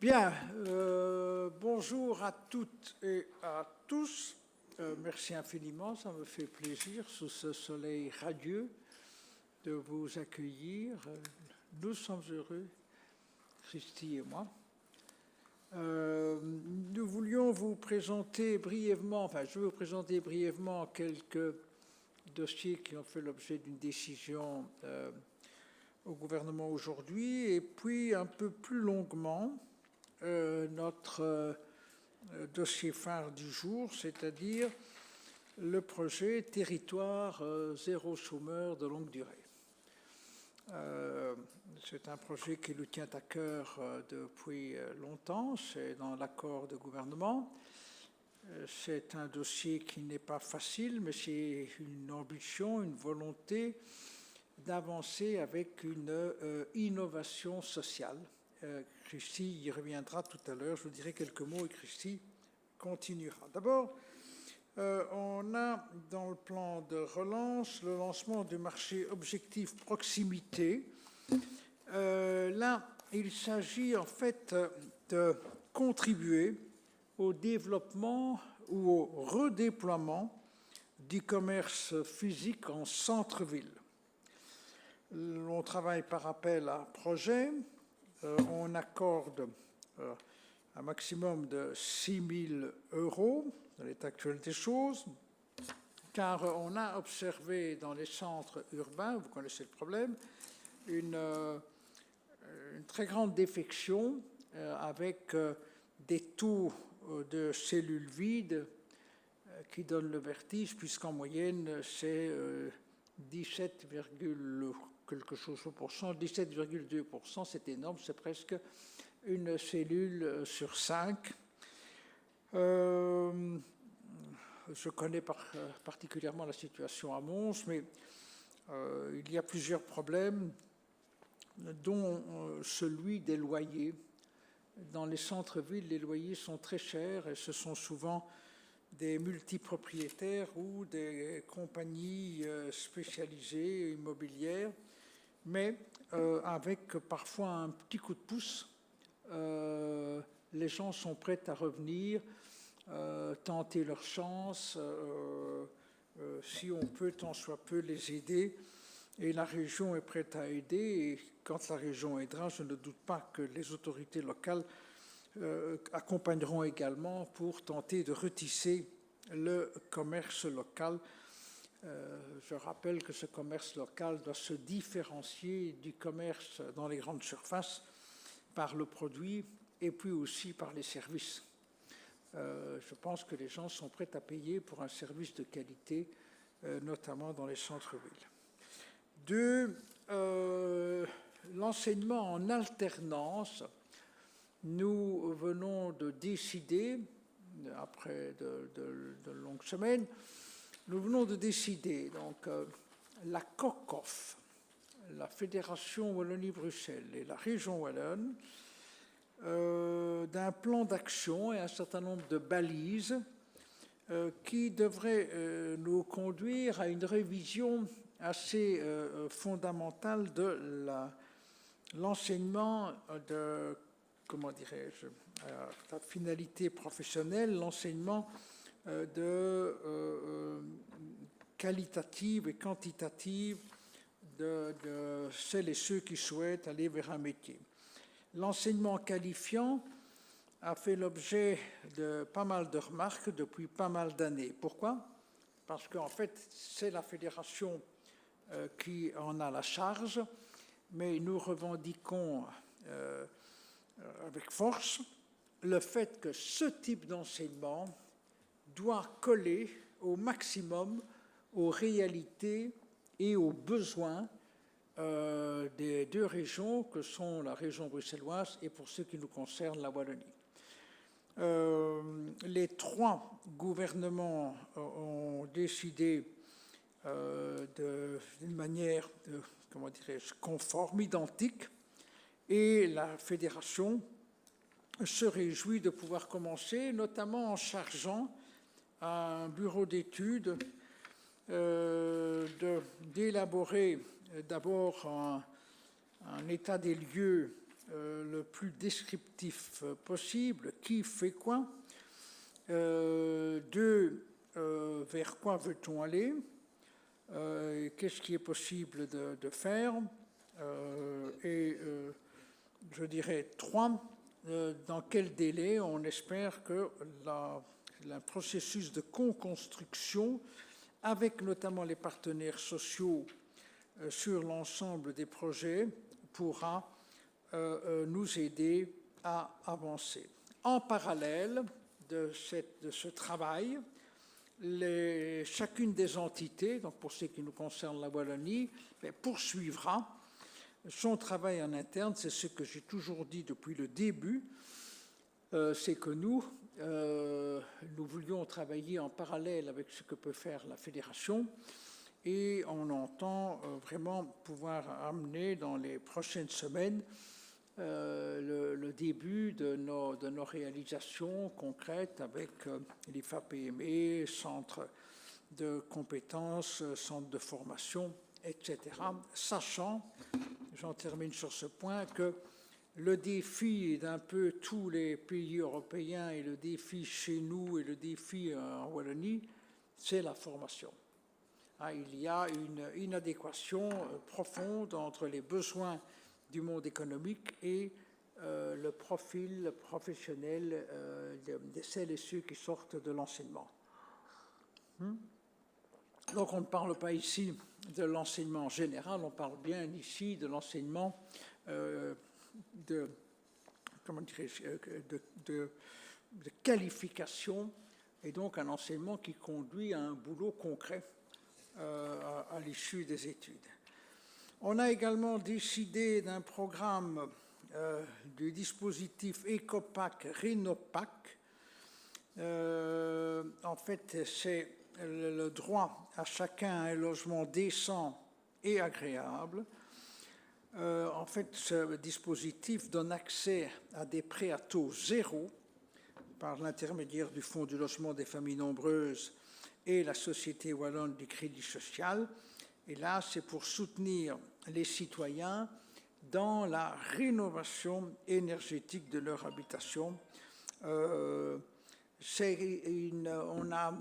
Bien, bonjour à toutes et à tous. Merci infiniment, ça me fait plaisir sous ce soleil radieux de vous accueillir. Nous sommes heureux, Christy et moi. Nous voulions vous présenter brièvement, je vais vous présenter brièvement quelques dossiers qui ont fait l'objet d'une décision au gouvernement aujourd'hui, et puis un peu plus longuement, notre dossier phare du jour, c'est-à-dire le projet Territoire zéro chômeur de longue durée. C'est un projet qui nous tient à cœur depuis longtemps, c'est dans l'accord de gouvernement. C'est un dossier qui n'est pas facile, mais c'est une ambition, une volonté d'avancer avec une innovation sociale. Christy y reviendra tout à l'heure, je vous dirai quelques mots et Christy continuera. D'abord, on a dans le plan de relance le lancement du marché objectif proximité. Là, il s'agit en fait de contribuer au développement ou au redéploiement du commerce physique en centre-ville. On travaille par appel à projet. On accorde un maximum de 6 000 € dans l'état actuel des choses, car on a observé dans les centres urbains, vous connaissez le problème, une très grande défection avec des taux de cellules vides qui donnent le vertige, puisqu'en moyenne c'est 17, quelque chose pour cent, 17,2%, c'est énorme, c'est presque une cellule sur 5. Je connais particulièrement la situation à Mons, mais il y a plusieurs problèmes, dont celui des loyers. Dans les centres-villes, les loyers sont très chers et ce sont souvent des multipropriétaires ou des compagnies spécialisées immobilières, mais avec parfois un petit coup de pouce, les gens sont prêts à revenir, tenter leur chance, si on peut, tant soit peu, les aider. Et la région est prête à aider, et quand la région aidera, je ne doute pas que les autorités locales accompagneront également pour tenter de retisser le commerce local. Je rappelle que ce commerce local doit se différencier du commerce dans les grandes surfaces par le produit et puis aussi par les services. Je pense que les gens sont prêts à payer pour un service de qualité, notamment dans les centres-villes. Deux, l'enseignement en alternance. Nous venons de décider, après de longues semaines, nous venons de décider, donc la COCOF, la Fédération Wallonie-Bruxelles et la région Wallonne, d'un plan d'action et un certain nombre de balises qui devraient nous conduire à une révision assez fondamentale de l'enseignement de, comment dirais-je, la finalité professionnelle, l'enseignement qualitative et quantitative de celles et ceux qui souhaitent aller vers un métier. L'enseignement qualifiant a fait l'objet de pas mal de remarques depuis pas mal d'années. Pourquoi? Parce qu'en fait, c'est la fédération qui en a la charge, mais nous revendiquons avec force le fait que ce type d'enseignement doit coller au maximum aux réalités et aux besoins des deux régions que sont la région bruxelloise et, pour ce qui nous concerne, la Wallonie. Les trois gouvernements ont décidé d'une manière, comment dirais-je, conforme, identique, et la fédération se réjouit de pouvoir commencer, notamment en chargeant un bureau d'études d'élaborer d'abord un état des lieux le plus descriptif possible. Qui fait quoi? 2, vers quoi veut-on aller? Qu'est-ce qui est possible de faire? Et je dirais 3, dans quel délai on espère que le processus de co-construction, avec notamment les partenaires sociaux sur l'ensemble des projets, pourra nous aider à avancer. En parallèle de ce travail, chacune des entités, donc pour ce qui nous concerne la Wallonie, poursuivra son travail en interne. C'est ce que j'ai toujours dit depuis le début, c'est que nous voulions travailler en parallèle avec ce que peut faire la Fédération, et on entend vraiment pouvoir amener dans les prochaines semaines le début de nos réalisations concrètes avec l'IFA-PME, centre de compétences, centre de formation, etc. Sachant, j'en termine sur ce point, que le défi d'un peu tous les pays européens et le défi chez nous et le défi en Wallonie, c'est la formation. Il y a une inadéquation profonde entre les besoins du monde économique et le profil professionnel de celles et ceux qui sortent de l'enseignement. Donc on ne parle pas ici de l'enseignement général, on parle bien ici de l'enseignement de qualification, et donc un enseignement qui conduit à un boulot concret à l'issue des études. On a également décidé d'un programme du dispositif EcoPac-Renopac. En fait, c'est le droit à chacun à un logement décent et agréable. En fait, ce dispositif donne accès à des prêts à taux zéro par l'intermédiaire du Fonds du logement des familles nombreuses et la Société wallonne du crédit social. Et là, c'est pour soutenir les citoyens dans la rénovation énergétique de leur habitation. On a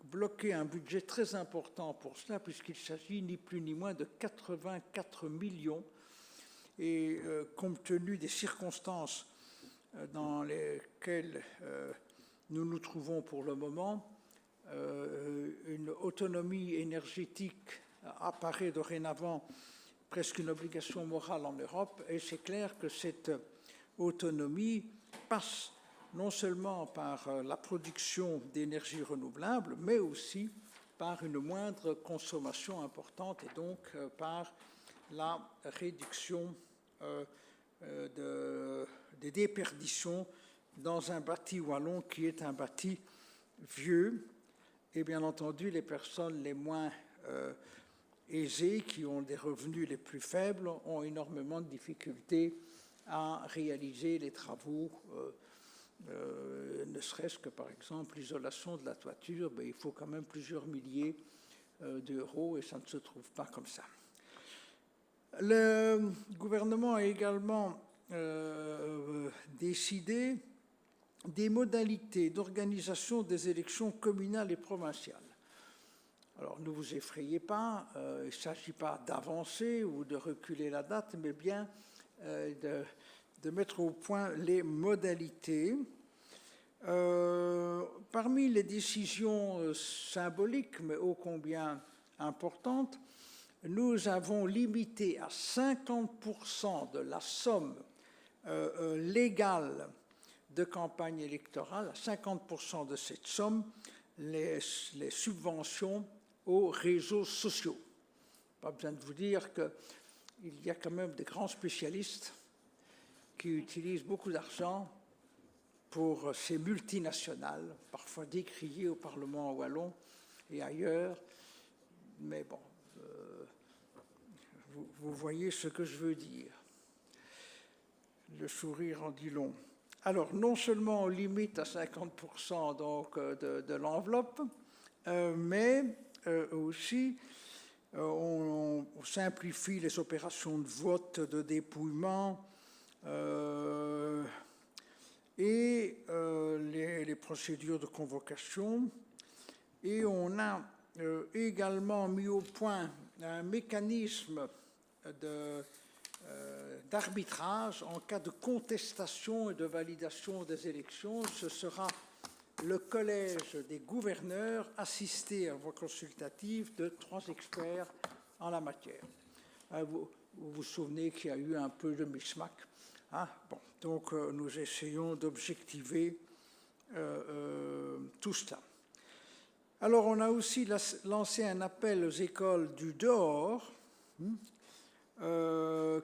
bloqué un budget très important pour cela, puisqu'il s'agit ni plus ni moins de 84 millions. Et compte tenu des circonstances dans lesquelles nous nous trouvons pour le moment, une autonomie énergétique apparaît dorénavant presque une obligation morale en Europe, et c'est clair que cette autonomie passe non seulement par la production d'énergie renouvelable, mais aussi par une moindre consommation importante et donc par la réduction des déperditions dans un bâti wallon qui est un bâti vieux. Et bien entendu, les personnes les moins aisées, qui ont des revenus les plus faibles, ont énormément de difficultés à réaliser les travaux, ne serait-ce que par exemple l'isolation de la toiture. Il faut quand même plusieurs milliers d'euros et ça ne se trouve pas comme ça. Le gouvernement a également décidé des modalités d'organisation des élections communales et provinciales. Alors, ne vous effrayez pas, il ne s'agit pas d'avancer ou de reculer la date, mais bien de mettre au point les modalités. Parmi les décisions symboliques, mais ô combien importantes, nous avons limité à 50% de la somme légale de campagne électorale, à 50% de cette somme, les subventions aux réseaux sociaux. Pas besoin de vous dire qu'il y a quand même des grands spécialistes qui utilisent beaucoup d'argent pour ces multinationales, parfois décriées au Parlement wallon et ailleurs. Mais bon, vous voyez ce que je veux dire. Le sourire en dit long. Alors, non seulement on limite à 50% donc, de l'enveloppe, mais aussi on simplifie les opérations de vote, de dépouillement, et les procédures de convocation. Et on a également mis au point un mécanisme d'arbitrage en cas de contestation et de validation des élections. Ce sera le collège des gouverneurs assisté à voix consultative de 3 experts en la matière. Vous vous souvenez qu'il y a eu un peu de micmac. Hein? Bon, donc nous essayons d'objectiver tout cela. Alors on a aussi lancé un appel aux écoles du dehors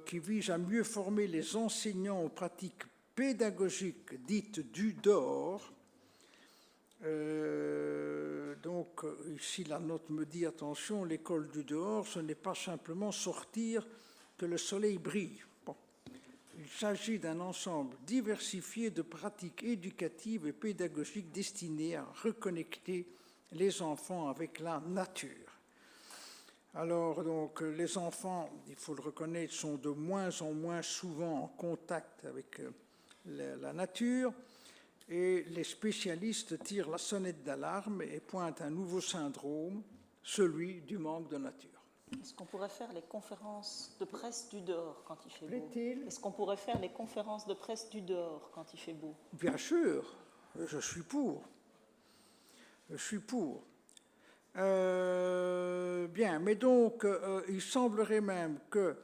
qui vise à mieux former les enseignants aux pratiques pédagogiques dites du dehors. Donc ici la note me dit attention, l'école du dehors, ce n'est pas simplement sortir que le soleil brille. Bon. Il s'agit d'un ensemble diversifié de pratiques éducatives et pédagogiques destinées à reconnecter les enfants avec la nature. Alors donc les enfants, il faut le reconnaître, sont de moins en moins souvent en contact avec la nature. Et les spécialistes tirent la sonnette d'alarme et pointent un nouveau syndrome, celui du manque de nature. Est-ce qu'on pourrait faire les conférences de presse du dehors quand il fait beau? Est-ce qu'on pourrait faire les conférences de presse du dehors quand il fait beau? Bien sûr, je suis pour. Je suis pour. Bien, mais donc il semblerait même que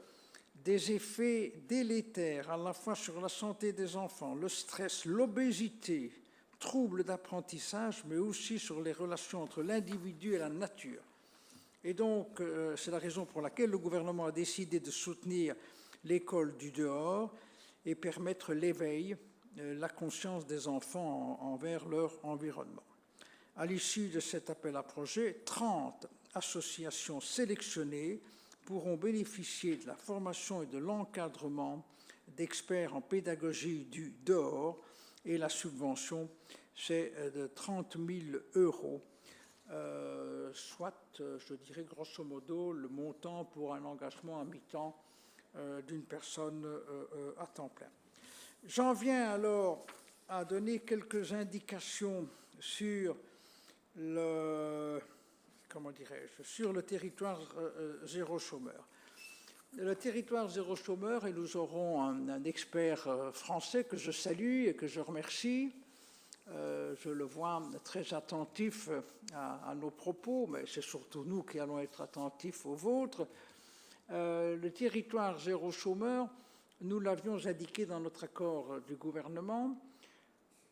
des effets délétères à la fois sur la santé des enfants, le stress, l'obésité, troubles d'apprentissage, mais aussi sur les relations entre l'individu et la nature. Et donc, c'est la raison pour laquelle le gouvernement a décidé de soutenir l'école du dehors et permettre l'éveil, la conscience des enfants envers leur environnement. À l'issue de cet appel à projet, 30 associations sélectionnées pourront bénéficier de la formation et de l'encadrement d'experts en pédagogie du dehors, et la subvention, c'est de 30 000 €, soit, je dirais grosso modo, le montant pour un engagement à mi-temps d'une personne à temps plein. J'en viens alors à donner quelques indications sur sur le territoire zéro chômeur. Le territoire zéro chômeur, et nous aurons un expert français que je salue et que je remercie. Je le vois très attentif à nos propos, mais c'est surtout nous qui allons être attentifs aux vôtres. Le territoire zéro chômeur, nous l'avions indiqué dans notre accord du gouvernement,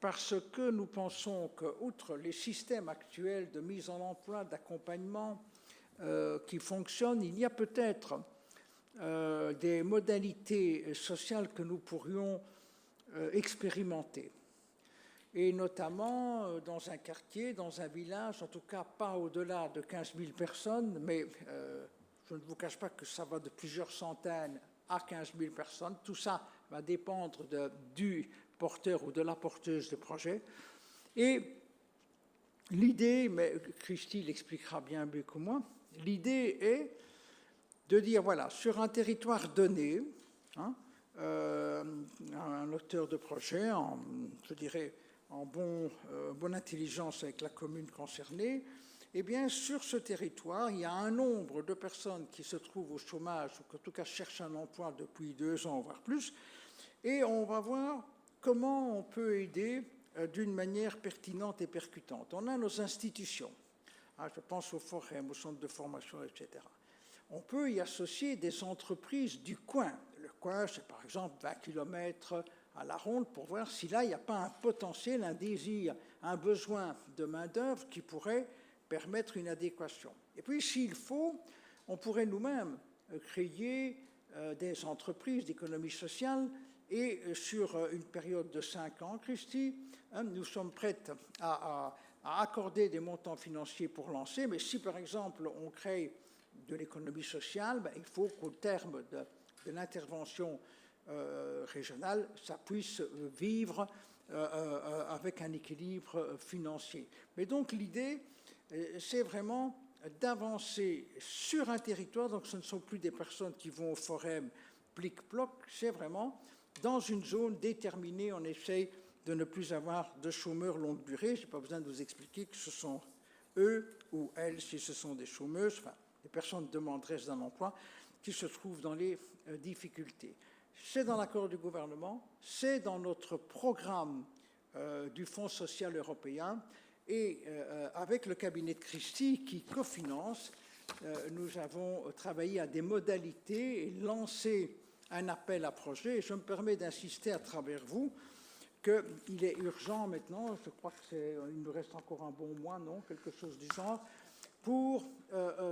parce que nous pensons qu'outre les systèmes actuels de mise en emploi, d'accompagnement qui fonctionnent, il y a peut-être des modalités sociales que nous pourrions expérimenter. Et notamment dans un quartier, dans un village, en tout cas pas au-delà de 15 000 personnes, mais je ne vous cache pas que ça va de plusieurs centaines à 15 000 personnes. Tout ça va dépendre du porteur ou de la porteuse de projet. Et l'idée, mais Christy l'expliquera bien mieux que moi, l'idée est de dire, voilà, sur un territoire donné, un auteur de projet, je dirais, en bonne intelligence avec la commune concernée, eh bien, sur ce territoire, il y a un nombre de personnes qui se trouvent au chômage, ou qui en tout cas cherchent un emploi depuis 2 ans, voire plus, et on va voir comment on peut aider d'une manière pertinente et percutante. On a nos institutions, je pense aux forêts, aux centres de formation, etc. On peut y associer des entreprises du coin. Le coin, c'est par exemple 20 km à la ronde, pour voir si là, il n'y a pas un potentiel, un désir, un besoin de main-d'œuvre qui pourrait permettre une adéquation. Et puis, s'il faut, on pourrait nous-mêmes créer des entreprises d'économie sociale, et sur une période de 5 ans, Christy, nous sommes prêts à accorder des montants financiers pour lancer, mais si par exemple on crée de l'économie sociale, il faut qu'au terme de l'intervention régionale, ça puisse vivre avec un équilibre financier. Mais donc l'idée, c'est vraiment d'avancer sur un territoire, donc ce ne sont plus des personnes qui vont au forum plic-ploc, c'est vraiment dans une zone déterminée, on essaye de ne plus avoir de chômeurs longue durée. Je n'ai pas besoin de vous expliquer que ce sont eux ou elles, si ce sont des chômeuses, enfin, des personnes demanderesses d'un emploi, qui se trouvent dans les difficultés. C'est dans l'accord du gouvernement, c'est dans notre programme du Fonds social européen, et avec le cabinet de Christie qui cofinance, nous avons travaillé à des modalités et lancé un appel à projet. Et je me permets d'insister à travers vous qu'il est urgent maintenant, je crois qu'il nous reste encore un bon mois, non, quelque chose du genre, pour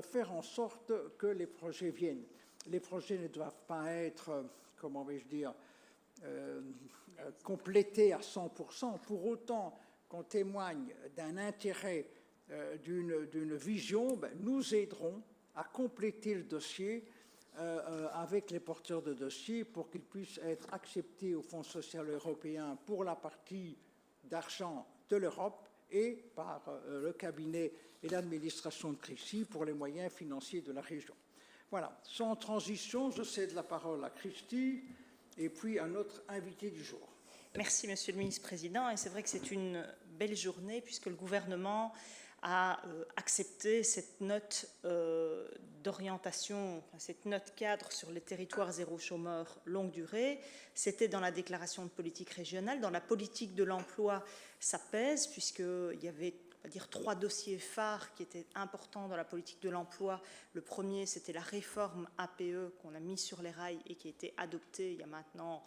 faire en sorte que les projets viennent. Les projets ne doivent pas être, comment vais-je dire, complétés à 100%. Pour autant qu'on témoigne d'un intérêt, d'une vision, ben, nous aiderons à compléter le dossier avec les porteurs de dossiers pour qu'ils puissent être acceptés au Fonds social européen pour la partie d'argent de l'Europe et par le cabinet et l'administration de Christie pour les moyens financiers de la région. Voilà, sans transition, je cède la parole à Christie et puis à notre invité du jour. Merci, Monsieur le Ministre-président. Et c'est vrai que c'est une belle journée puisque le gouvernement a accepté cette note d'orientation, cette note cadre sur les territoires zéro chômeur longue durée. C'était dans la déclaration de politique régionale. Dans la politique de l'emploi, ça pèse puisqu'il y avait, on va dire, 3 dossiers phares qui étaient importants dans la politique de l'emploi. Le premier, c'était la réforme APE qu'on a mis sur les rails et qui a été adoptée il y a maintenant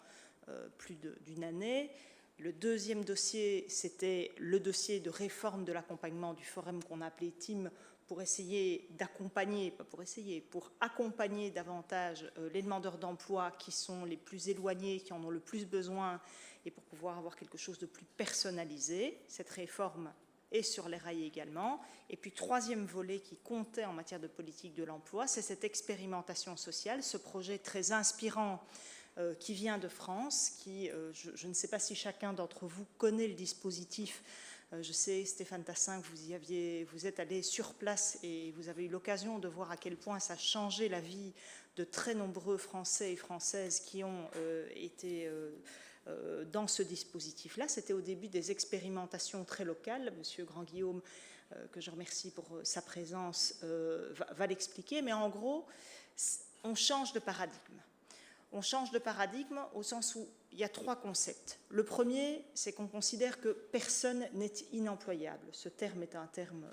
plus d'une année. Le deuxième dossier, c'était le dossier de réforme de l'accompagnement du forum qu'on a appelé TIM pour essayer d'accompagner, pas pour essayer, pour accompagner davantage les demandeurs d'emploi qui sont les plus éloignés, qui en ont le plus besoin et pour pouvoir avoir quelque chose de plus personnalisé. Cette réforme est sur les rails également. Et puis, troisième volet qui comptait en matière de politique de l'emploi, c'est cette expérimentation sociale, ce projet très inspirant qui vient de France, qui, je ne sais pas si chacun d'entre vous connaît le dispositif. Je sais, Stéphane Tassin, que vous êtes allé sur place et vous avez eu l'occasion de voir à quel point ça a changé la vie de très nombreux Français et Françaises qui ont été dans ce dispositif-là. C'était au début des expérimentations très locales. Monsieur Grand-Guillaume, que je remercie pour sa présence, va l'expliquer. Mais en gros, on change de paradigme. On change de paradigme au sens où il y a 3 concepts. Le premier, c'est qu'on considère que personne n'est inemployable. Ce terme est un terme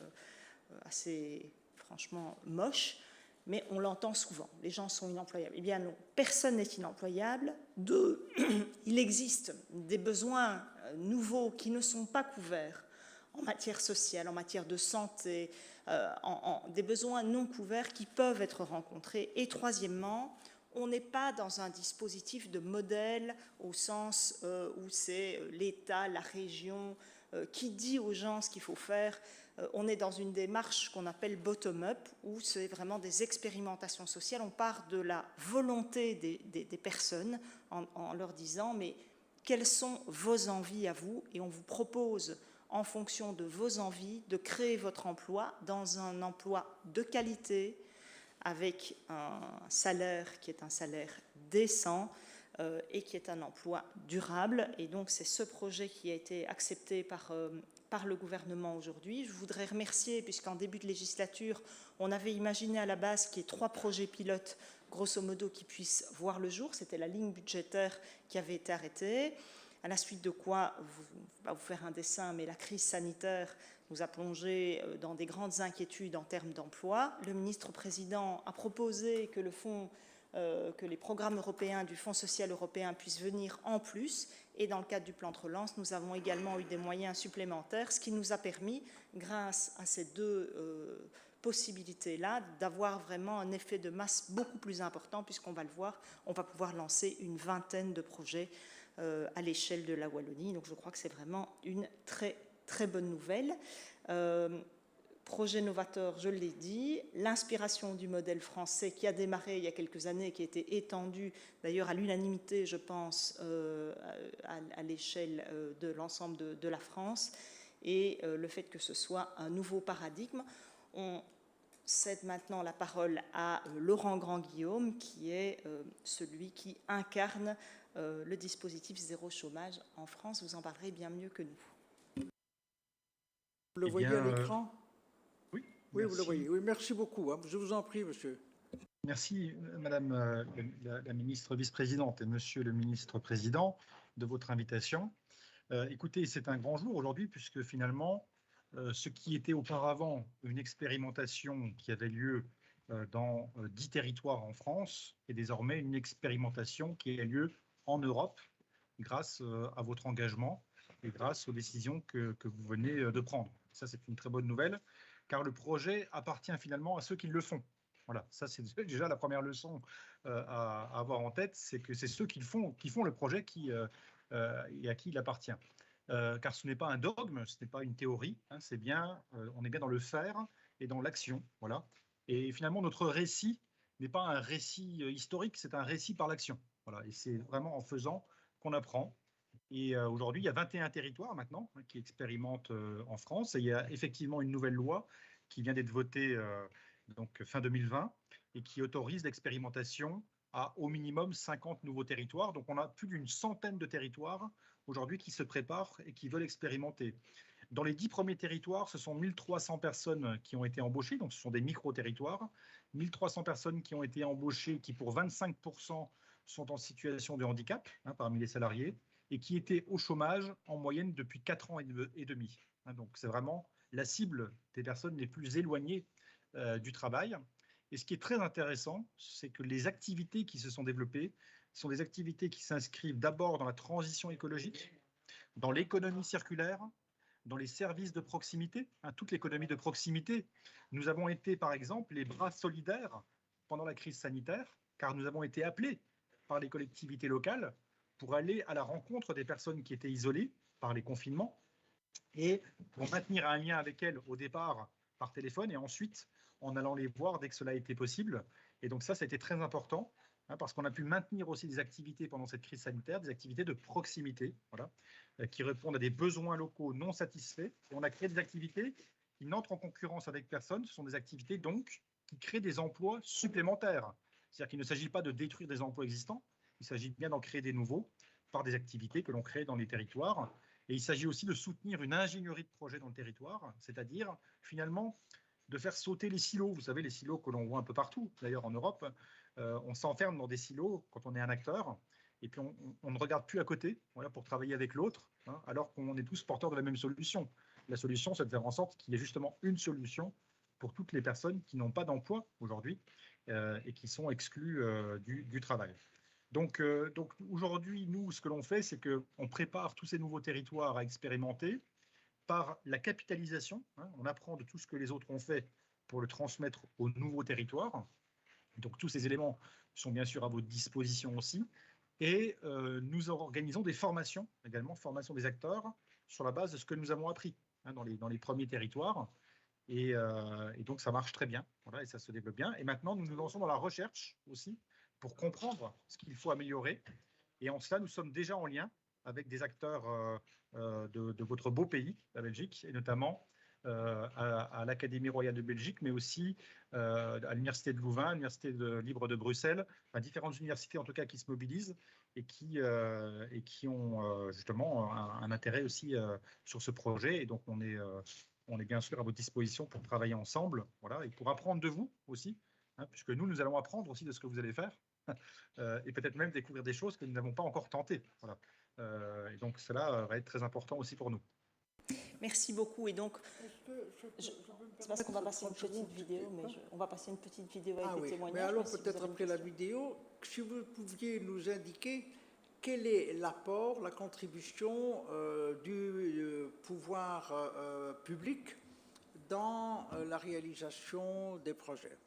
assez, franchement, moche, mais on l'entend souvent. Les gens sont inemployables. Eh bien non, personne n'est inemployable. 2, il existe des besoins nouveaux qui ne sont pas couverts en matière sociale, en matière de santé, des besoins non couverts qui peuvent être rencontrés. Et troisièmement, on n'est pas dans un dispositif de modèle au sens où c'est l'État, la région qui dit aux gens ce qu'il faut faire. On est dans une démarche qu'on appelle bottom-up, où c'est vraiment des expérimentations sociales. On part de la volonté des personnes en leur disant « mais quelles sont vos envies à vous ?» Et on vous propose, en fonction de vos envies, de créer votre emploi dans un emploi de qualité, avec un salaire qui est un salaire décent et qui est un emploi durable. Et donc, c'est ce projet qui a été accepté par le gouvernement aujourd'hui. Je voudrais remercier, puisqu'en début de législature, on avait imaginé à la base qu'il y ait 3 projets pilotes, grosso modo, qui puissent voir le jour. C'était la ligne budgétaire qui avait été arrêtée. À la suite de quoi, je ne vais pas vous faire un dessin, mais la crise sanitaire nous a plongé dans des grandes inquiétudes en termes d'emploi. Le ministre-président a proposé que que les programmes européens du Fonds social européen puissent venir en plus. Et dans le cadre du plan de relance, nous avons également eu des moyens supplémentaires, ce qui nous a permis, grâce à ces 2 possibilités-là, d'avoir vraiment un effet de masse beaucoup plus important, puisqu'on va le voir, on va pouvoir lancer une vingtaine de projets à l'échelle de la Wallonie. Donc je crois que c'est vraiment une très, très bonne nouvelle. Projet novateur, je l'ai dit, l'inspiration du modèle français qui a démarré il y a quelques années, qui a été étendu d'ailleurs à l'unanimité, je pense, à l'échelle de l'ensemble de la France, et le fait que ce soit un nouveau paradigme. cède maintenant la parole à Laurent Grand-Guillaume, qui est celui qui incarne le dispositif zéro chômage en France. Vous en parlerez bien mieux que nous. Vous le voyez à l'écran? Oui. Oui, vous le voyez. Oui, merci beaucoup. Je vous en prie, monsieur. Merci, Madame la ministre vice-présidente et Monsieur le ministre président, de votre invitation. Écoutez, c'est un grand jour aujourd'hui, puisque finalement, ce qui était auparavant une expérimentation qui avait lieu dans 10 territoires en France est désormais une expérimentation qui a lieu en Europe grâce à votre engagement et grâce aux décisions que vous venez de prendre. Ça, c'est une très bonne nouvelle, car le projet appartient finalement à ceux qui le font. Voilà, ça c'est déjà la première leçon à avoir en tête, c'est que c'est ceux qui font le projet et à qui il appartient. Car ce n'est pas un dogme, ce n'est pas une théorie, hein, c'est bien, on est bien dans le faire et dans l'action. Voilà. Et finalement, notre récit n'est pas un récit historique, c'est un récit par l'action. Voilà. Et c'est vraiment en faisant qu'on apprend. Et aujourd'hui, il y a 21 territoires maintenant qui expérimentent en France. Et il y a effectivement une nouvelle loi qui vient d'être votée donc fin 2020 et qui autorise l'expérimentation à au minimum 50 nouveaux territoires. Donc on a plus d'une centaine de territoires aujourd'hui qui se préparent et qui veulent expérimenter. Dans les 10 premiers territoires, ce sont 1300 personnes qui ont été embauchées, donc ce sont des micro-territoires. 1300 personnes qui ont été embauchées, qui pour 25% sont en situation de handicap parmi les salariés, et qui étaient au chômage en moyenne depuis 4 ans et demi. Donc c'est vraiment la cible des personnes les plus éloignées du travail. Et ce qui est très intéressant, c'est que les activités qui se sont développées sont des activités qui s'inscrivent d'abord dans la transition écologique, dans l'économie circulaire, dans les services de proximité, toute l'économie de proximité. Nous avons été, par exemple, les bras solidaires pendant la crise sanitaire, car nous avons été appelés par les collectivités locales pour aller à la rencontre des personnes qui étaient isolées par les confinements et pour maintenir un lien avec elles au départ par téléphone et ensuite en allant les voir dès que cela était possible. Et donc ça a été très important parce qu'on a pu maintenir aussi des activités pendant cette crise sanitaire, des activités de proximité, voilà, qui répondent à des besoins locaux non satisfaits. Et on a créé des activités qui n'entrent en concurrence avec personne. Ce sont des activités donc qui créent des emplois supplémentaires. C'est-à-dire qu'il ne s'agit pas de détruire des emplois existants, il s'agit bien d'en créer des nouveaux par des activités que l'on crée dans les territoires. Et il s'agit aussi de soutenir une ingénierie de projet dans le territoire, c'est-à-dire finalement de faire sauter les silos. Vous savez, les silos que l'on voit un peu partout, d'ailleurs en Europe, on s'enferme dans des silos quand on est un acteur, et puis on ne regarde plus à côté pour travailler avec l'autre, alors qu'on est tous porteurs de la même solution. La solution, c'est de faire en sorte qu'il y ait justement une solution pour toutes les personnes qui n'ont pas d'emploi aujourd'hui et qui sont exclues du travail. Donc aujourd'hui, nous, ce que l'on fait, c'est qu'on prépare tous ces nouveaux territoires à expérimenter par la capitalisation. On apprend de tout ce que les autres ont fait pour le transmettre aux nouveaux territoires. Donc tous ces éléments sont bien sûr à votre disposition aussi. Et nous organisons des formations, également formation des acteurs, sur la base de ce que nous avons appris dans les premiers territoires. Et donc ça marche très bien, voilà, et ça se développe bien. Et maintenant, nous nous lançons dans la recherche aussi, pour comprendre ce qu'il faut améliorer. Et en cela, nous sommes déjà en lien avec des acteurs de votre beau pays, la Belgique, et notamment à l'Académie royale de Belgique, mais aussi à l'Université de Louvain, à l'Université libre de Bruxelles, enfin, différentes universités en tout cas qui se mobilisent et qui ont justement un intérêt aussi sur ce projet. Et donc on est bien sûr à votre disposition pour travailler ensemble, voilà, et pour apprendre de vous aussi, puisque nous allons apprendre aussi de ce que vous allez faire. Et peut-être même découvrir des choses que nous n'avons pas encore tentées. Voilà. Et donc cela va être très important aussi pour nous. Merci beaucoup. Et donc, c'est parce qu'on va passer une petite vidéo, mais on va passer une petite vidéo avec des témoignages. Mais alors peut-être après la vidéo, si vous pouviez nous indiquer quel est l'apport, la contribution du pouvoir public dans la réalisation des projets.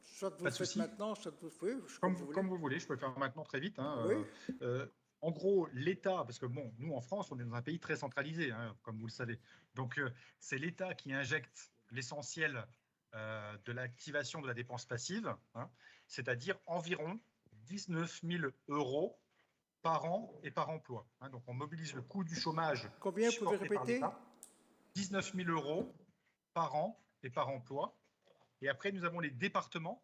Soit vous le faites maintenant, soit vous faites comme vous voulez. Je peux le faire maintenant très vite. Oui. En gros, l'État, parce que bon, nous en France, on est dans un pays très centralisé, comme vous le savez. Donc, c'est l'État qui injecte l'essentiel de l'activation de la dépense passive, c'est-à-dire environ 19 000 € par an et par emploi. Donc, on mobilise le coût du chômage. Combien, vous pouvez répéter? 19 000 € par an et par emploi. Et après, nous avons les départements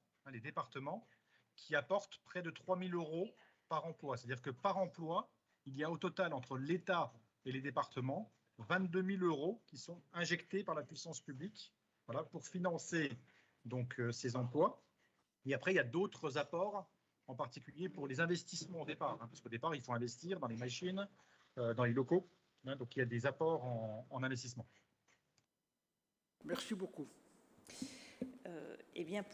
qui apportent près de 3 000 € par emploi. C'est-à-dire que par emploi, il y a au total entre l'État et les départements 22 000 € qui sont injectés par la puissance publique, voilà, pour financer donc, ces emplois. Et après, il y a d'autres apports, en particulier pour les investissements au départ, parce qu'au départ, il faut investir dans les machines, dans les locaux. Donc, il y a des apports en investissement. Merci beaucoup. Eh bien,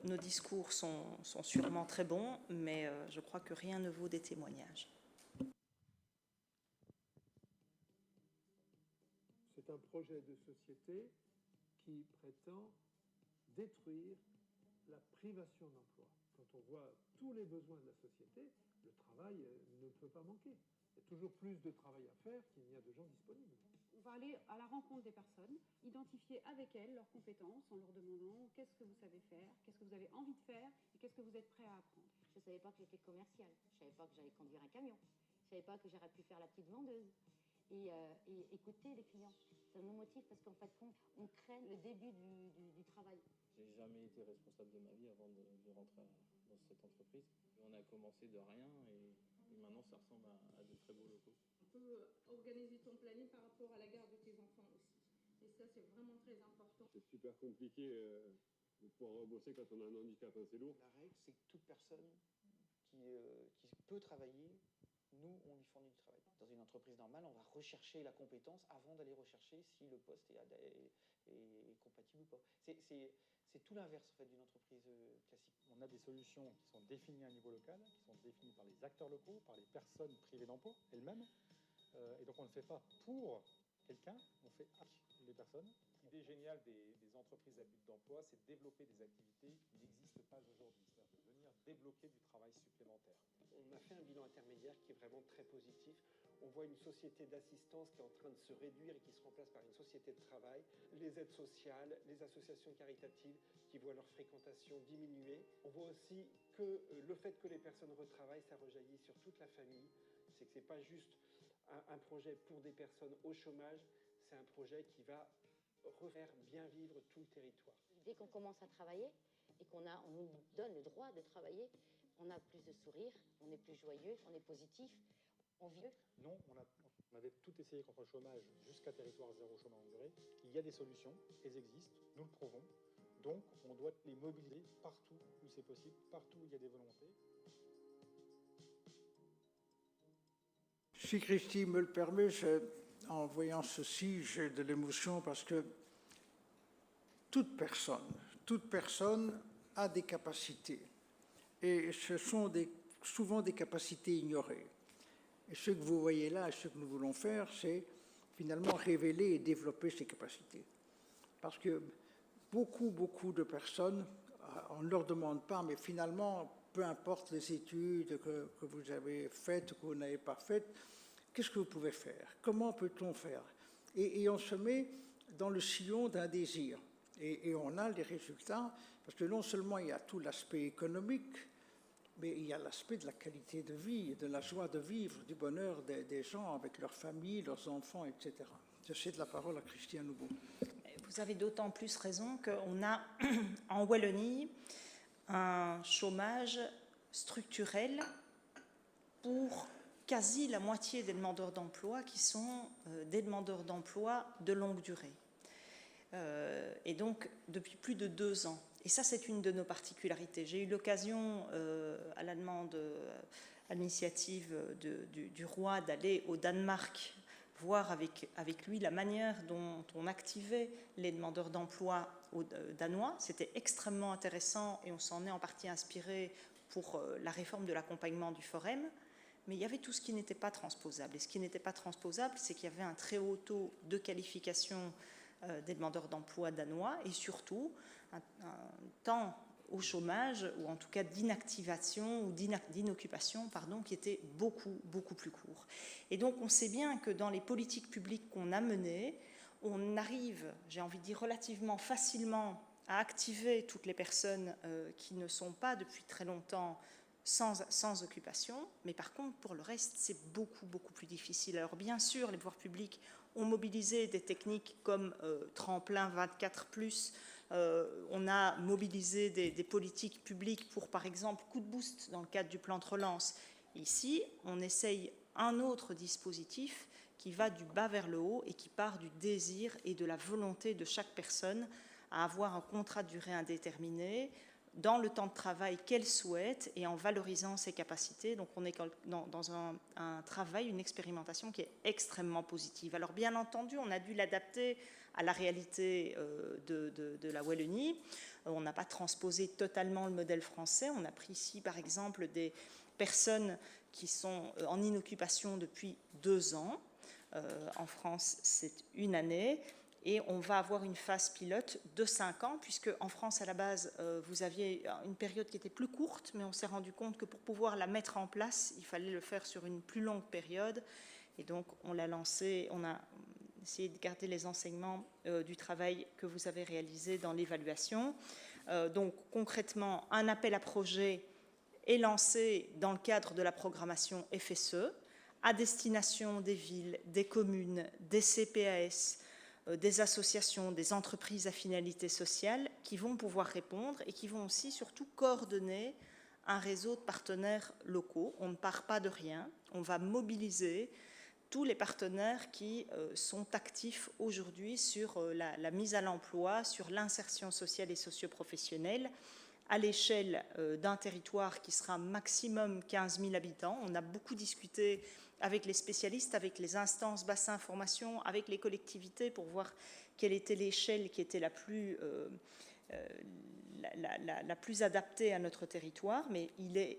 nos discours sont sûrement très bons, mais je crois que rien ne vaut des témoignages. C'est un projet de société qui prétend détruire la privation d'emploi. Quand on voit tous les besoins de la société, le travail ne peut pas manquer. Il y a toujours plus de travail à faire qu'il n'y a de gens disponibles. On va aller à la rencontre des personnes, identifier avec elles leurs compétences en leur demandant qu'est-ce que vous savez faire, qu'est-ce que vous avez envie de faire et qu'est-ce que vous êtes prêt à apprendre. Je ne savais pas que j'étais commerciale, je ne savais pas que j'allais conduire un camion, je ne savais pas que j'aurais pu faire la petite vendeuse et écouter les clients. Ça me motive parce qu'en fait, on crée le début du travail. J'ai jamais été responsable de ma vie avant de rentrer dans cette entreprise. On a commencé de rien et maintenant ça ressemble à de très beaux locaux. On peut organiser ton planning par rapport à la garde de tes enfants aussi. Et ça, c'est vraiment très important. C'est super compliqué de pouvoir bosser quand on a un handicap assez lourd. La règle, c'est que toute personne qui peut travailler, nous, on lui fournit du travail. Dans une entreprise normale, on va rechercher la compétence avant d'aller rechercher si le poste est compatible ou pas. C'est tout l'inverse en fait, d'une entreprise classique. On a des solutions qui sont définies à un niveau local, qui sont définies par les acteurs locaux, par les personnes privées d'emploi elles-mêmes. Et donc on ne fait pas pour quelqu'un, on fait avec les personnes. L'idée géniale des entreprises à but d'emploi, c'est de développer des activités qui n'existent pas aujourd'hui, c'est-à-dire de venir débloquer du travail supplémentaire. On a fait un bilan intermédiaire qui est vraiment très positif. On voit une société d'assistance qui est en train de se réduire et qui se remplace par une société de travail. Les aides sociales, les associations caritatives qui voient leur fréquentation diminuer. On voit aussi que le fait que les personnes retravaillent, ça rejaillit sur toute la famille. C'est que ce n'est pas juste un projet pour des personnes au chômage, c'est un projet qui va refaire bien vivre tout le territoire. Dès qu'on commence à travailler et qu'on nous donne le droit de travailler, on a plus de sourires, on est plus joyeux, on est positif, on vit. Non, on avait tout essayé contre le chômage jusqu'à territoire zéro chômage longue durée. Il y a des solutions, elles existent, nous le prouvons. Donc, on doit les mobiliser partout où c'est possible, partout où il y a des volontés. Si Christy me le permet, en voyant ceci, j'ai de l'émotion parce que toute personne a des capacités. Et ce sont souvent des capacités ignorées. Et ce que vous voyez là, ce que nous voulons faire, c'est finalement révéler et développer ces capacités. Parce que beaucoup de personnes, on ne leur demande pas, mais finalement, peu importe les études que vous avez faites ou que vous n'avez pas faites, qu'est-ce que vous pouvez faire? Comment peut-on faire? Et on se met dans le sillon d'un désir. Et on a les résultats, parce que non seulement il y a tout l'aspect économique, mais il y a l'aspect de la qualité de vie, de la joie de vivre, du bonheur des gens avec leurs familles, leurs enfants, etc. Je cède la parole à Christy à nouveau. Vous avez d'autant plus raison qu'on a en Wallonie un chômage structurel pour quasi la moitié des demandeurs d'emploi qui sont des demandeurs d'emploi de longue durée. Et donc depuis plus de 2 ans. Et ça, c'est une de nos particularités. J'ai eu l'occasion, à la demande, à l'initiative du roi, d'aller au Danemark, voir avec lui la manière dont on activait les demandeurs d'emploi danois. C'était extrêmement intéressant et on s'en est en partie inspiré pour la réforme de l'accompagnement du Forum. Mais il y avait tout ce qui n'était pas transposable. Et ce qui n'était pas transposable, c'est qu'il y avait un très haut taux de qualification des demandeurs d'emploi danois et surtout un temps au chômage, ou en tout cas d'inactivation ou d'inoccupation, qui était beaucoup plus court. Et donc on sait bien que dans les politiques publiques qu'on a menées, on arrive, j'ai envie de dire, relativement facilement à activer toutes les personnes qui ne sont pas depuis très longtemps sans occupation, mais par contre, pour le reste, c'est beaucoup plus difficile. Alors bien sûr, les pouvoirs publics ont mobilisé des techniques comme Tremplin 24+, on a mobilisé des politiques publiques pour, par exemple, coup de boost dans le cadre du plan de relance. Ici, on essaye un autre dispositif qui va du bas vers le haut et qui part du désir et de la volonté de chaque personne à avoir un contrat de durée indéterminée dans le temps de travail qu'elle souhaite et en valorisant ses capacités. Donc on est dans un travail, une expérimentation qui est extrêmement positive. Alors bien entendu, on a dû l'adapter à la réalité de la Wallonie. On n'a pas transposé totalement le modèle français. On a pris ici, par exemple, des personnes qui sont en inoccupation depuis 2 ans. En France, c'est 1 année. Et on va avoir une phase pilote de 5 ans, puisque en France, à la base, vous aviez une période qui était plus courte, mais on s'est rendu compte que pour pouvoir la mettre en place, il fallait le faire sur une plus longue période. Et donc, on l'a lancé, on a essayé de garder les enseignements du travail que vous avez réalisé dans l'évaluation. Donc, concrètement, un appel à projet est lancé dans le cadre de la programmation FSE, à destination des villes, des communes, des CPAS, des associations, des entreprises à finalité sociale qui vont pouvoir répondre et qui vont aussi surtout coordonner un réseau de partenaires locaux. On ne part pas de rien, on va mobiliser tous les partenaires qui sont actifs aujourd'hui sur la mise à l'emploi, sur l'insertion sociale et socio-professionnelle à l'échelle d'un territoire qui sera maximum 15 000 habitants. On a beaucoup discuté avec les spécialistes, avec les instances bassin formation, avec les collectivités pour voir quelle était l'échelle qui était la plus adaptée à notre territoire. Mais il est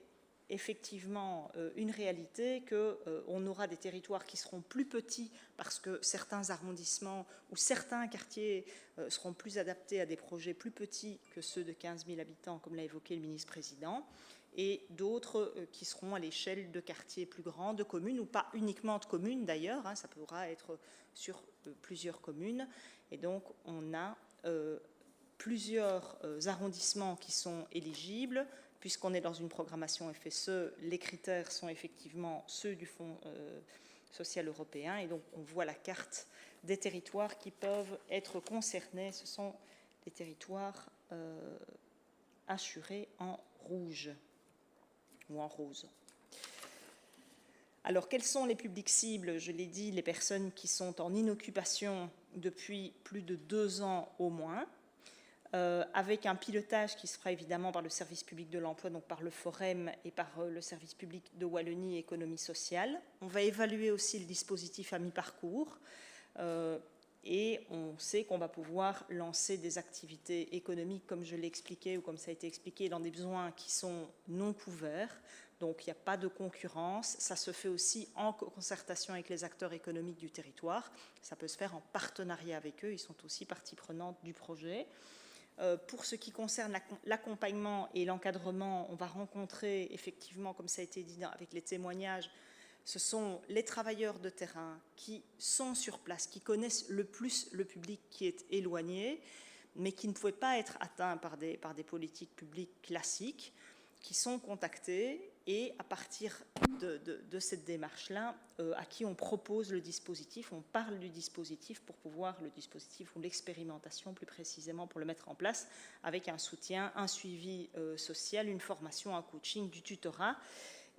effectivement une réalité qu'on aura des territoires qui seront plus petits parce que certains arrondissements ou certains quartiers seront plus adaptés à des projets plus petits que ceux de 15 000 habitants, comme l'a évoqué le ministre-président, et d'autres qui seront à l'échelle de quartiers plus grands, de communes, ou pas uniquement de communes d'ailleurs, hein, ça pourra être sur plusieurs communes. Et donc on a plusieurs arrondissements qui sont éligibles. Puisqu'on est dans une programmation FSE, les critères sont effectivement ceux du Fonds social européen. Et donc, on voit la carte des territoires qui peuvent être concernés. Ce sont des territoires assurés en rouge ou en rose. Alors, quels sont les publics cibles? Je l'ai dit, les personnes qui sont en inoccupation depuis plus de 2 ans au moins. Avec un pilotage qui se fera évidemment par le service public de l'emploi, donc par le Forem et par le service public de Wallonie Économie Sociale. On va évaluer aussi le dispositif à mi-parcours et on sait qu'on va pouvoir lancer des activités économiques, comme je l'ai expliqué ou comme ça a été expliqué, dans des besoins qui sont non couverts. Donc il n'y a pas de concurrence, ça se fait aussi en concertation avec les acteurs économiques du territoire, ça peut se faire en partenariat avec eux, ils sont aussi partie prenante du projet. Pour ce qui concerne l'accompagnement et l'encadrement, on va rencontrer effectivement, comme ça a été dit avec les témoignages, ce sont les travailleurs de terrain qui sont sur place, qui connaissent le plus le public qui est éloigné, mais qui ne pouvaient pas être atteints par des politiques publiques classiques, qui sont contactés et à partir de cette démarche-là, à qui on propose le dispositif, on parle du dispositif pour pouvoir, le dispositif ou l'expérimentation plus précisément pour le mettre en place avec un soutien, un suivi social, une formation, un coaching, du tutorat.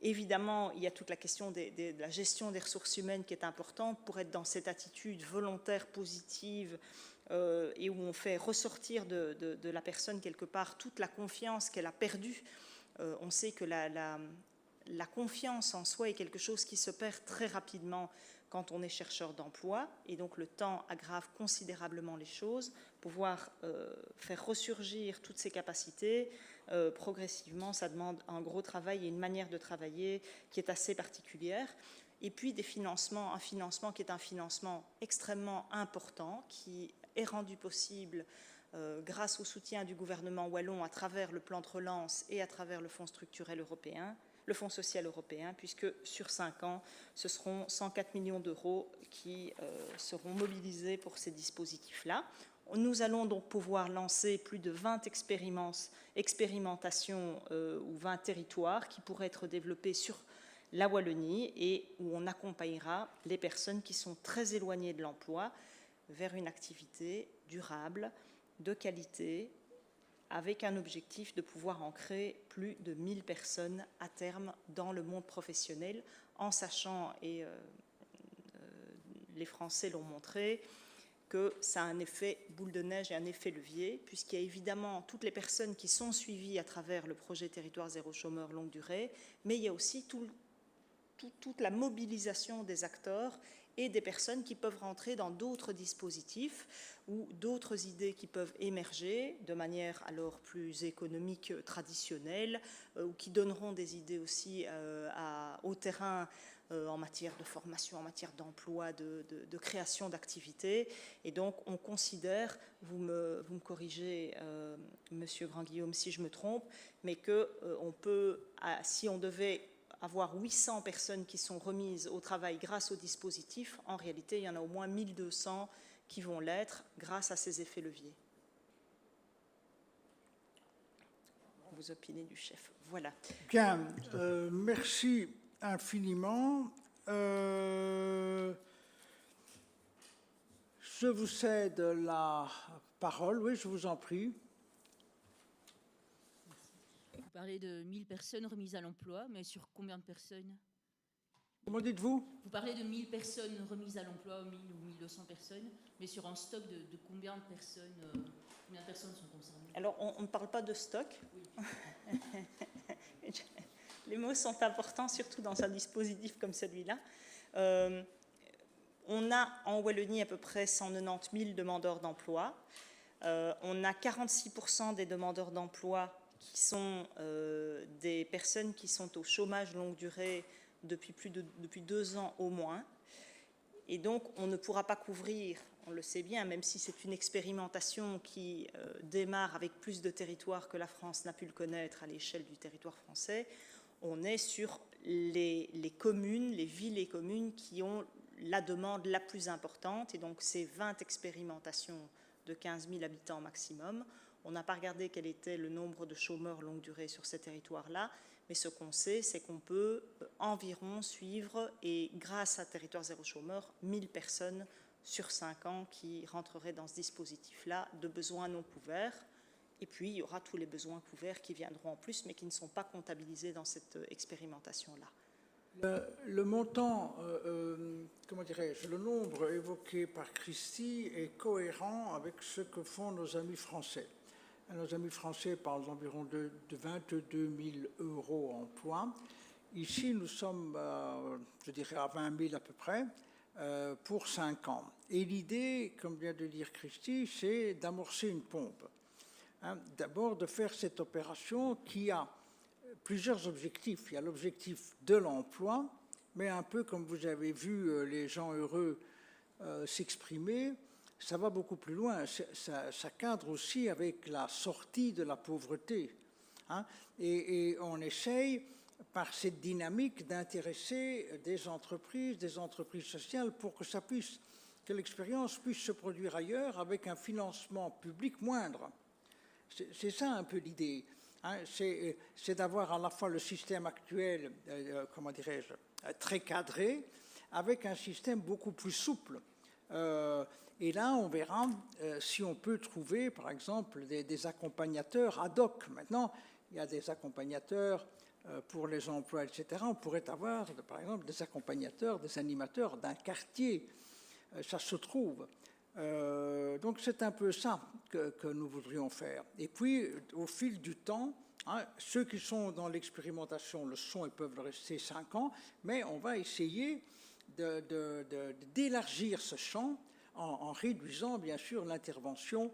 Évidemment, il y a toute la question de la gestion des ressources humaines qui est importante pour être dans cette attitude volontaire, positive, et où on fait ressortir de la personne quelque part toute la confiance qu'elle a perdue. On sait que la confiance en soi est quelque chose qui se perd très rapidement quand on est chercheur d'emploi, et donc le temps aggrave considérablement les choses. Pouvoir faire ressurgir toutes ces capacités, progressivement, ça demande un gros travail et une manière de travailler qui est assez particulière. Et puis des financements, un financement qui est un financement extrêmement important, qui est rendu possible grâce au soutien du gouvernement wallon à travers le plan de relance et à travers le Fonds structurel européen, le Fonds social européen, puisque sur 5 ans, ce seront 104 millions d'euros qui seront mobilisés pour ces dispositifs-là. Nous allons donc pouvoir lancer plus de 20 expérimentations ou 20 territoires qui pourraient être développés sur la Wallonie et où on accompagnera les personnes qui sont très éloignées de l'emploi vers une activité durable, de qualité, avec un objectif de pouvoir en créer plus de 1000 personnes à terme dans le monde professionnel, en sachant, et les Français l'ont montré, que ça a un effet boule de neige et un effet levier, puisqu'il y a évidemment toutes les personnes qui sont suivies à travers le projet Territoire zéro chômeur longue durée, mais il y a aussi toute la mobilisation des acteurs et des personnes qui peuvent rentrer dans d'autres dispositifs ou d'autres idées qui peuvent émerger de manière alors plus économique traditionnelle ou qui donneront des idées aussi au terrain en matière de formation, en matière d'emploi, de création d'activités. Et donc, on considère, vous me corrigez, Monsieur Grand-Guillaume, si je me trompe, mais qu'on peut, si on devait avoir 800 personnes qui sont remises au travail grâce au dispositif, en réalité, il y en a au moins 1200 qui vont l'être grâce à ces effets leviers. Vous opinez du chef. Voilà. Bien, merci infiniment. Je vous cède la parole. Oui, je vous en prie. Vous parlez de 1000 personnes remises à l'emploi, mais sur combien de personnes? Comment dites-vous? Vous parlez de 1000 personnes remises à l'emploi, 1000 ou 1200 personnes, mais sur un stock de combien de personnes sont concernées? Alors, on ne parle pas de stock. Oui. Les mots sont importants, surtout dans un dispositif comme celui-là. On a en Wallonie à peu près 190 000 demandeurs d'emploi. On a 46% des demandeurs d'emploi qui sont des personnes qui sont au chômage longue durée depuis 2 ans au moins. Et donc, on ne pourra pas couvrir, on le sait bien, même si c'est une expérimentation qui démarre avec plus de territoires que la France n'a pu le connaître à l'échelle du territoire français, on est sur les communes, les villes et communes qui ont la demande la plus importante. Et donc, ces 20 expérimentations de 15 000 habitants maximum. On n'a pas regardé quel était le nombre de chômeurs longue durée sur ces territoires-là, mais ce qu'on sait, c'est qu'on peut environ suivre, et grâce à Territoire zéro chômeur, 1000 personnes sur 5 ans qui rentreraient dans ce dispositif-là de besoins non couverts. Et puis, il y aura tous les besoins couverts qui viendront en plus, mais qui ne sont pas comptabilisés dans cette expérimentation-là. Le montant, comment dirais-je, le nombre évoqué par Christy est cohérent avec ce que font nos amis français. Nos amis français parlent d'environ de 22 000 € en points. Ici, nous sommes, je dirais, à 20 000 à peu près, pour 5 ans. Et l'idée, comme vient de dire Christy, c'est d'amorcer une pompe. D'abord, de faire cette opération qui a plusieurs objectifs. Il y a l'objectif de l'emploi, mais un peu comme vous avez vu les gens heureux s'exprimer, ça va beaucoup plus loin. Ça cadre aussi avec la sortie de la pauvreté. Et on essaye, par cette dynamique, d'intéresser des entreprises sociales pour que l'expérience puisse se produire ailleurs avec un financement public moindre. C'est ça un peu l'idée. C'est d'avoir à la fois le système actuel, comment dirais-je, très cadré, avec un système beaucoup plus souple. Et là, on verra si on peut trouver, par exemple, des accompagnateurs ad hoc. Maintenant, il y a des accompagnateurs pour les emplois, etc. On pourrait avoir, par exemple, des accompagnateurs, des animateurs d'un quartier. Ça se trouve. Donc, c'est un peu ça que nous voudrions faire. Et puis, au fil du temps, ceux qui sont dans l'expérimentation le sont et peuvent le rester 5 ans, mais on va essayer d'élargir ce champ en réduisant, bien sûr, l'intervention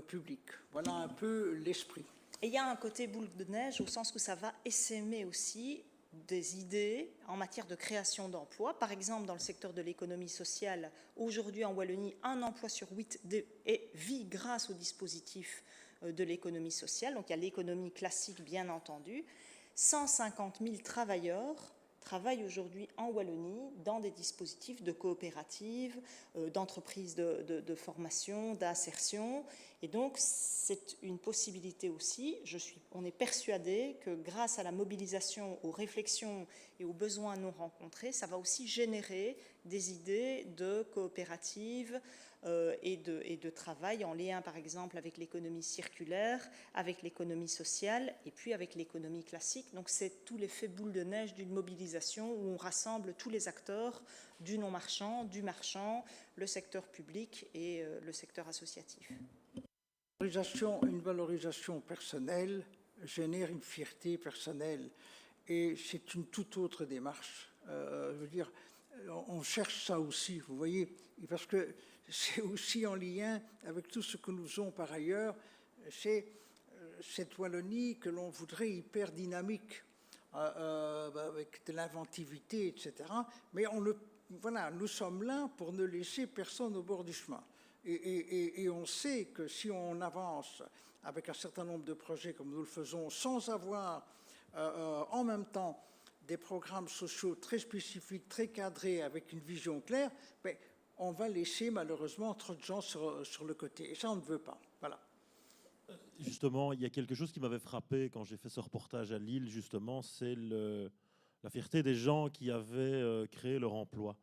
publique. Voilà un peu l'esprit. Et il y a un côté boule de neige au sens où ça va essaimer aussi des idées en matière de création d'emplois. Par exemple, dans le secteur de l'économie sociale, aujourd'hui en Wallonie, 1 emploi sur 8 vit grâce au dispositif de l'économie sociale. Donc il y a l'économie classique, bien entendu. 150 000 travailleurs travaillent aujourd'hui en Wallonie dans des dispositifs de coopératives, d'entreprises de formation, d'insertion. Et donc, c'est une possibilité aussi. On est persuadé que grâce à la mobilisation, aux réflexions et aux besoins non rencontrés, ça va aussi générer des idées de coopératives et de travail en lien, par exemple, avec l'économie circulaire, avec l'économie sociale et puis avec l'économie classique. Donc, c'est tout l'effet boule de neige d'une mobilisation où on rassemble tous les acteurs du non-marchand, du marchand, le secteur public et le secteur associatif. Une valorisation personnelle génère une fierté personnelle et c'est une toute autre démarche. Je veux dire, on cherche ça aussi, vous voyez, parce que c'est aussi en lien avec tout ce que nous faisons par ailleurs. C'est cette Wallonie que l'on voudrait hyper dynamique, avec de l'inventivité, etc. Mais voilà, nous sommes là pour ne laisser personne au bord du chemin. Et on sait que si on avance avec un certain nombre de projets comme nous le faisons, sans avoir en même temps des programmes sociaux très spécifiques, très cadrés, avec une vision claire, ben, on va laisser malheureusement trop de gens sur le côté. Et ça, on ne veut pas. Voilà. Justement, il y a quelque chose qui m'avait frappé quand j'ai fait ce reportage à Lille, justement, c'est la fierté des gens qui avaient créé leur emploi.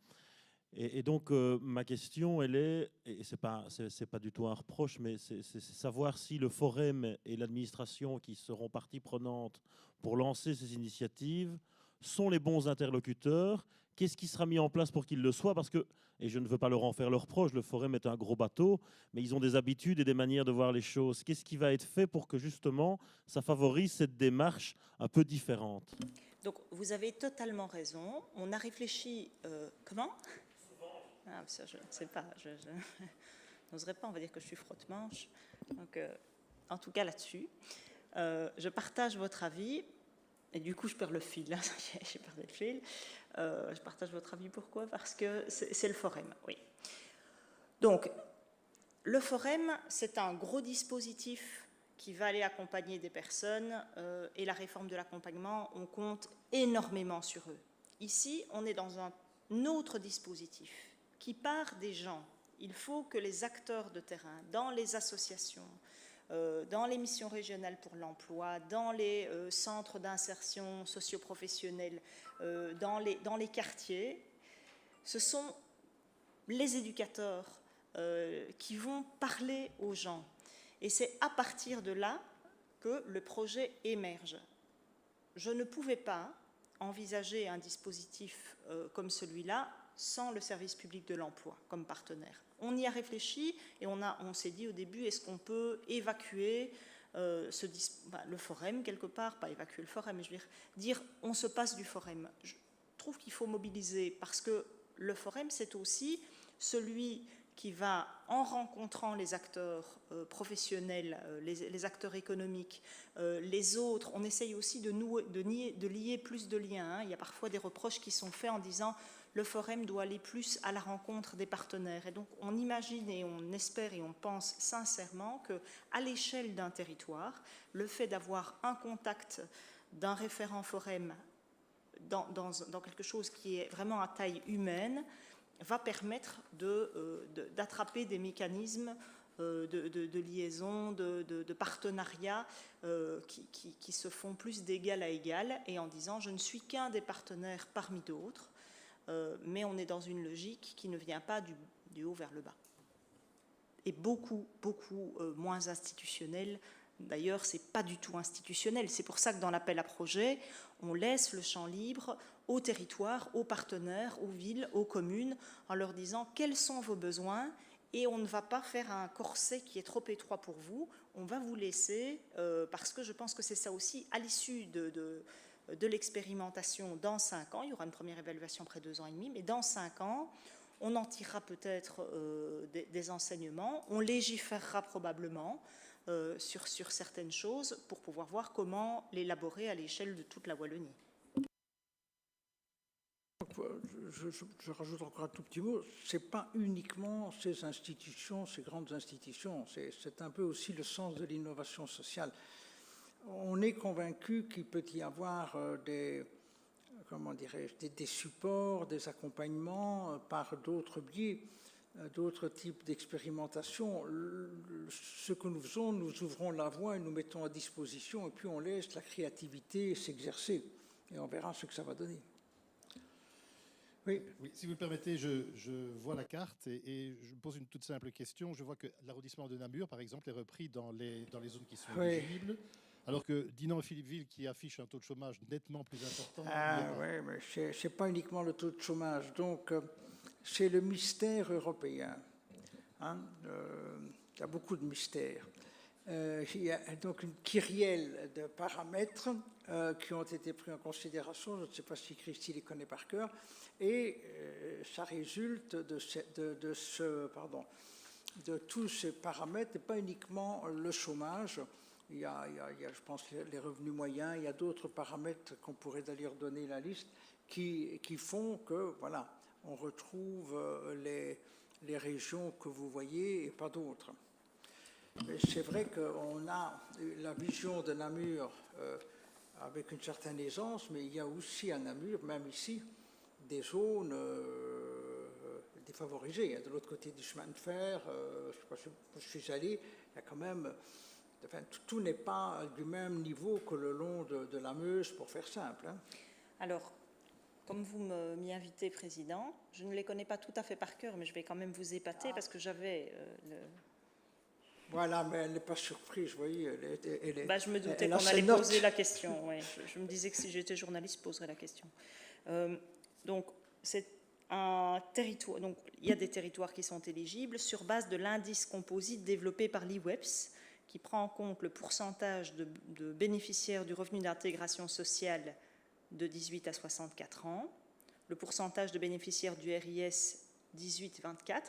Et donc, ma question, elle est, et c'est pas du tout un reproche, mais c'est savoir si le Forum et l'administration qui seront partie prenante pour lancer ces initiatives sont les bons interlocuteurs. Qu'est-ce qui sera mis en place pour qu'ils le soient? Parce que, et je ne veux pas leur en faire le reproche, le Forum est un gros bateau, mais ils ont des habitudes et des manières de voir les choses. Qu'est-ce qui va être fait pour que, justement, ça favorise cette démarche un peu différente? Donc, vous avez totalement raison. On a réfléchi... comment ? Ah, ça, je ne sais pas. Je n'oserais pas, on va dire que je suis frotte-manche. Donc, en tout cas, là-dessus, je partage votre avis. Et du coup, je perds le fil. Là. J'ai perdu le fil. Je partage votre avis. Pourquoi? Parce que c'est le Forum, oui. Donc, le Forum, c'est un gros dispositif qui va aller accompagner des personnes. Et la réforme de l'accompagnement, on compte énormément sur eux. Ici, on est dans un autre dispositif qui part des gens. Il faut que les acteurs de terrain, dans les associations, dans les missions régionales pour l'emploi, dans les centres d'insertion socio-professionnelle, dans les quartiers, ce sont les éducateurs qui vont parler aux gens. Et c'est à partir de là que le projet émerge. Je ne pouvais pas envisager un dispositif comme celui-là sans le service public de l'emploi comme partenaire. On y a réfléchi et on s'est dit au début, est-ce qu'on peut évacuer le Forum quelque part, pas évacuer le Forum, mais je veux dire on se passe du Forum. Je trouve qu'il faut mobiliser parce que le Forum, c'est aussi celui qui va, en rencontrant les acteurs professionnels, les acteurs économiques, les autres, on essaye aussi de lier plus de liens. Hein. Il y a parfois des reproches qui sont faits en disant le Forum doit aller plus à la rencontre des partenaires. Et donc, on imagine et on espère et on pense sincèrement qu'à l'échelle d'un territoire, le fait d'avoir un contact d'un référent Forum dans quelque chose qui est vraiment à taille humaine va permettre d'attraper des mécanismes de liaison, de partenariat qui se font plus d'égal à égal et en disant je ne suis qu'un des partenaires parmi d'autres. Mais on est dans une logique qui ne vient pas du haut vers le bas. Et beaucoup moins institutionnelle. D'ailleurs, ce n'est pas du tout institutionnel. C'est pour ça que dans l'appel à projet, on laisse le champ libre aux territoires, aux partenaires, aux villes, aux communes, en leur disant quels sont vos besoins. Et on ne va pas faire un corset qui est trop étroit pour vous. On va vous laisser, parce que je pense que c'est ça aussi, à l'issue de l'expérimentation dans 5 ans, il y aura une première évaluation après 2 ans et demi, mais dans 5 ans, on en tirera peut-être des enseignements, on légiférera probablement sur certaines choses pour pouvoir voir comment l'élaborer à l'échelle de toute la Wallonie. Je rajoute encore un tout petit mot, ce n'est pas uniquement ces institutions, ces grandes institutions, c'est un peu aussi le sens de l'innovation sociale. On est convaincu qu'il peut y avoir comment dirais-je, des supports, des accompagnements par d'autres biais, d'autres types d'expérimentation. Ce que nous faisons, nous ouvrons la voie et nous mettons à disposition, et puis on laisse la créativité s'exercer, et on verra ce que ça va donner. Oui. Oui, si vous me permettez, je vois la carte et je me pose une toute simple question. Je vois que l'arrondissement de Namur, par exemple, est repris dans les zones qui sont éligibles, alors que Dinan et Philippeville, qui affichent un taux de chômage nettement plus important. Oui, mais ce n'est pas uniquement le taux de chômage. Donc, c'est le mystère européen. Hein, il y a beaucoup de mystères. Il y a donc une kyrielle de paramètres qui ont été pris en considération. Je ne sais pas si Christy les connaît par cœur. Et ça résulte de tous ces paramètres, et pas uniquement le chômage. Il y a, je pense, les revenus moyens. Il y a d'autres paramètres qu'on pourrait d'ailleurs donner la liste qui font que, voilà, on retrouve les régions que vous voyez et pas d'autres. C'est vrai qu'on a la vision de Namur avec une certaine aisance, mais il y a aussi à Namur, même ici, des zones défavorisées. De l'autre côté du chemin de fer, je sais pas si je suis allé, il y a quand même... Enfin, tout n'est pas du même niveau que le long de la Meuse, pour faire simple. Hein. Alors, comme vous m'y invitez, Président, je ne les connais pas tout à fait par cœur, mais je vais quand même vous épater parce que j'avais... Voilà, mais elle n'est pas surprise, vous voyez. Je me doutais qu'on allait poser la question. Ouais. Je me disais que si j'étais journaliste, je poserais la question. Donc, c'est un territoire. Donc, il y a des territoires qui sont éligibles sur base de l'indice composite développé par l'IWEPS, qui prend en compte le pourcentage de bénéficiaires du revenu d'intégration sociale de 18 à 64 ans, le pourcentage de bénéficiaires du RIS 18-24,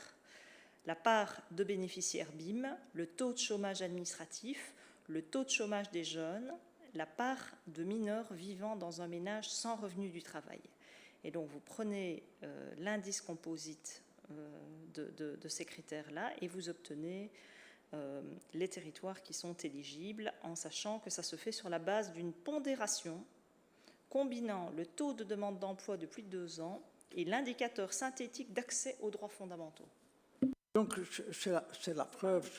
la part de bénéficiaires BIM, le taux de chômage administratif, le taux de chômage des jeunes, la part de mineurs vivant dans un ménage sans revenu du travail. Et donc vous prenez l'indice composite de ces critères-là et vous obtenez les territoires qui sont éligibles, en sachant que ça se fait sur la base d'une pondération combinant le taux de demande d'emploi de plus de 2 ans et l'indicateur synthétique d'accès aux droits fondamentaux. Donc c'est la preuve,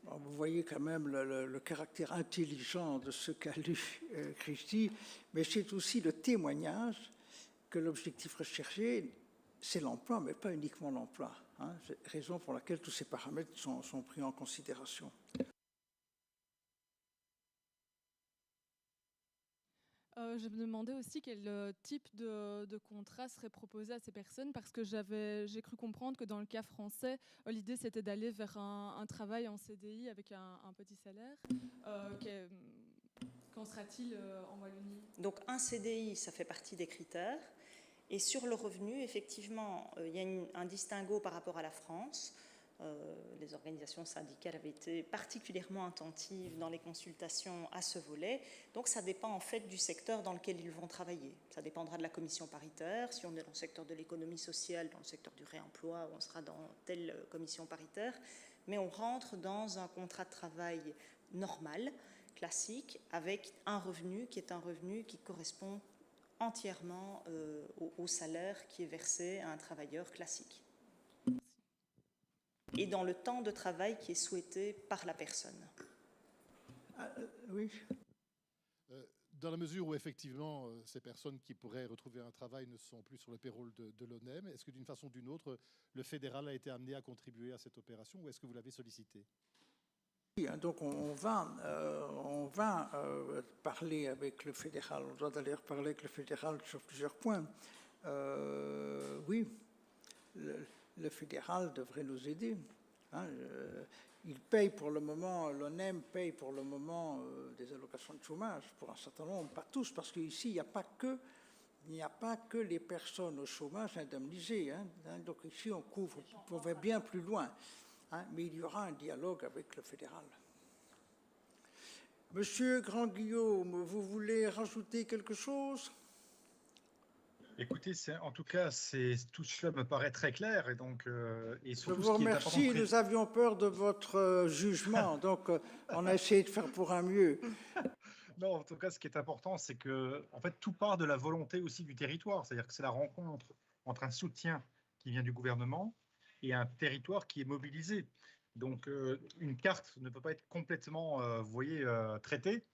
vous voyez quand même le caractère intelligent de ce qu'a lu Christy, mais c'est aussi le témoignage que l'objectif recherché, c'est l'emploi, mais pas uniquement l'emploi. Hein, c'est la raison pour laquelle tous ces paramètres sont pris en considération. Je me demandais aussi quel type de contrat serait proposé à ces personnes, parce que j'ai cru comprendre que dans le cas français, l'idée c'était d'aller vers un travail en CDI avec un petit salaire. Qu'en sera-t-il en Wallonie? Donc un CDI, ça fait partie des critères. Et sur le revenu, effectivement, il y a un distinguo par rapport à la France. Les organisations syndicales avaient été particulièrement attentives dans les consultations à ce volet. Donc ça dépend en fait du secteur dans lequel ils vont travailler. Ça dépendra de la commission paritaire. Si on est dans le secteur de l'économie sociale, dans le secteur du réemploi, on sera dans telle commission paritaire. Mais on rentre dans un contrat de travail normal, classique, avec un revenu qui est un revenu qui correspond entièrement au salaire qui est versé à un travailleur classique. Et dans le temps de travail qui est souhaité par la personne. Oui. Dans la mesure où effectivement ces personnes qui pourraient retrouver un travail ne sont plus sur le payroll de l'ONEM, est-ce que d'une façon ou d'une autre, le fédéral a été amené à contribuer à cette opération ou est-ce que vous l'avez sollicité? Donc on va parler avec le fédéral, on doit d'ailleurs parler avec le fédéral sur plusieurs points. Oui, le fédéral devrait nous aider. Hein, il paye pour le moment, l'ONEM paye pour le moment des allocations de chômage pour un certain nombre, pas tous, parce qu'ici il n'y a pas que les personnes au chômage indemnisées. Hein, donc ici on va bien plus loin. Hein, mais il y aura un dialogue avec le fédéral. Monsieur Grand-Guillaume, vous voulez rajouter quelque chose? Écoutez, en tout cas, tout cela me paraît très clair. Et donc, je vous remercie. Nous avions peur de votre jugement, donc on a essayé de faire pour un mieux. Non, en tout cas, ce qui est important, c'est que, en fait, tout part de la volonté aussi du territoire. C'est-à-dire que c'est la rencontre entre un soutien qui vient du gouvernement et un territoire qui est mobilisé. Donc, une carte ne peut pas être complètement, vous voyez, traitée,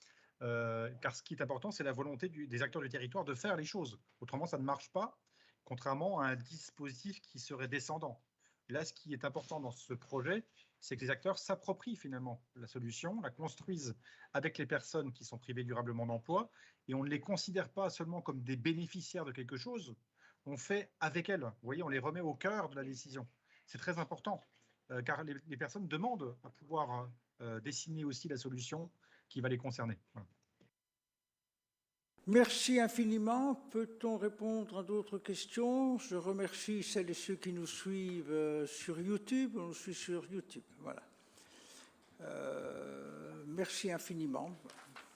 car ce qui est important, c'est la volonté des acteurs du territoire de faire les choses. Autrement, ça ne marche pas, contrairement à un dispositif qui serait descendant. Là, ce qui est important dans ce projet, c'est que les acteurs s'approprient finalement la solution, la construisent avec les personnes qui sont privées durablement d'emploi, et on ne les considère pas seulement comme des bénéficiaires de quelque chose, on fait avec elles. Vous voyez, on les remet au cœur de la décision. C'est très important, car les personnes demandent à pouvoir dessiner aussi la solution qui va les concerner. Voilà. Merci infiniment. Peut-on répondre à d'autres questions? Je remercie celles et ceux qui nous suivent sur YouTube. On nous suit sur YouTube. Voilà. Merci infiniment.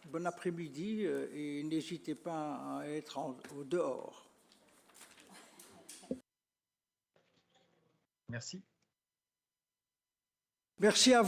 Bon après-midi et n'hésitez pas à être au dehors. Merci. Merci à vous.